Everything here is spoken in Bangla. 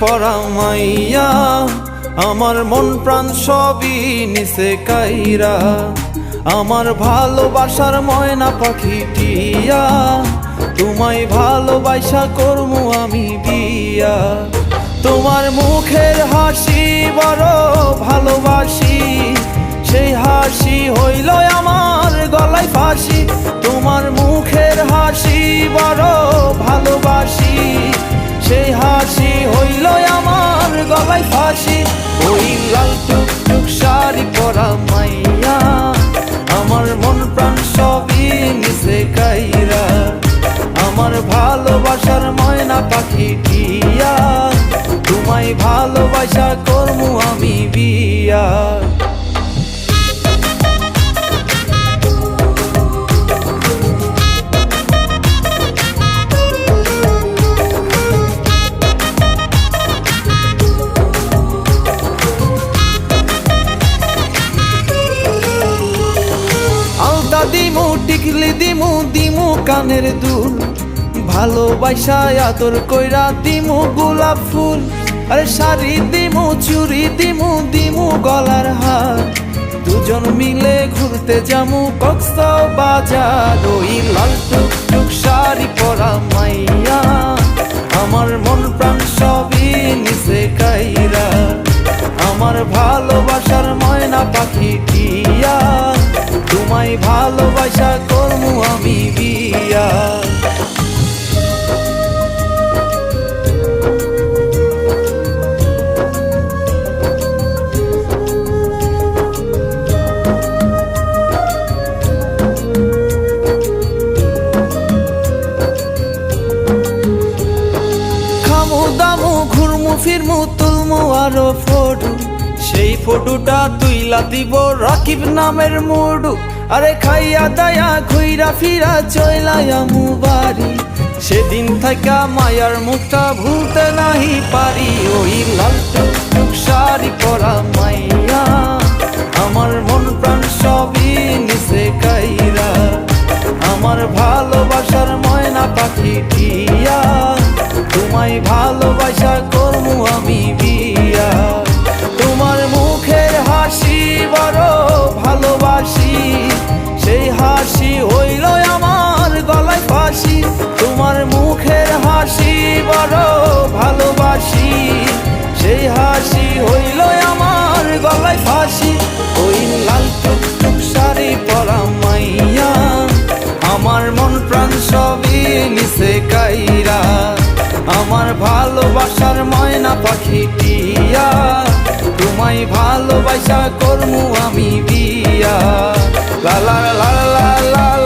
পরা মাইয়া, আমার মন প্রাণ সবই নিছে কাইরা। আমার ভালোবাসার ময়না পাখি টিয়া, তোমায় ভালোবাসা করমু আমি বিয়া। তোমার মুখের হাসি বড় ভালোবাসি, সেই হাসি হইল আমার গলায় ফাঁসি। তোমার মুখের হাসি বড় ভালোবাসি, সেই হাসি হইল আমার গলায় ফাঁসি। ওই লাল টুকটুক শাড়ি পরা মাইয়া, আমার মন প্রাণ সবই নিছে কাইরা। আমার ভালোবাসার ময়না পাখি টিয়া, তোমায় ভালোবাসা করমু আমি বিয়া। আলতা দিমু টিকলি দিমু দিমু কানের দুল, ভালোবাসা আদর কইরা দিমু গোলাপ ফুল। আরে শাড়ি দিমু চুড়ি দিমু দিমু গলার হার, দুজন মিলে ঘুরতে যামু কক্সবাজার। ওই লাল টুকটুক শাড়ি পরা মাইয়া, আমার মন প্রাণ সবই নিছে কাইরা। আমার ভালোবাসার ময়না পাখি টিয়া, তোমায় ভালোবাসা করমু আমি বিয়া। খামু দামু ঘুরমু ফিরমু তুলমু আরো ফটো, সেই ফটোটা তুইলা দিব রাকিব নামের মুডু। আরে খাইয়া দায়া ঘুইরা ফিরা চইলায়ামু বাড়ি, সেদিন থাকা মায়ার মুখটা ভুলতে নাহি পারি। ওই লাল টুকটুক শাড়ি পরা মাইয়া, আমার মন প্রাণ সবই নিছে কাইরা। আমার ভালোবাসার ময়না পাখি টিয়া, তোমায় ভালোবাসা করমু আমি বিয়া। তোমার মুখের হাসি বড় ভালোবাসি, সেই হাসি হইল আমার গলায় ফাঁসি। তোমার মুখের হাসি বড় ভালোবাসি, সেই হাসি হইল আমার গলায় ফাঁসি। ওই লাল টুকটুক শাড়ি পরা মাইয়া, আমার মন প্রাণ সবই নিছে কাইরা। আমার ভালোবাসার ময়না পাখি টিয়া, তোমায় ভালোবাসা করমু আমি বিয়া। লা লা লা লা লা।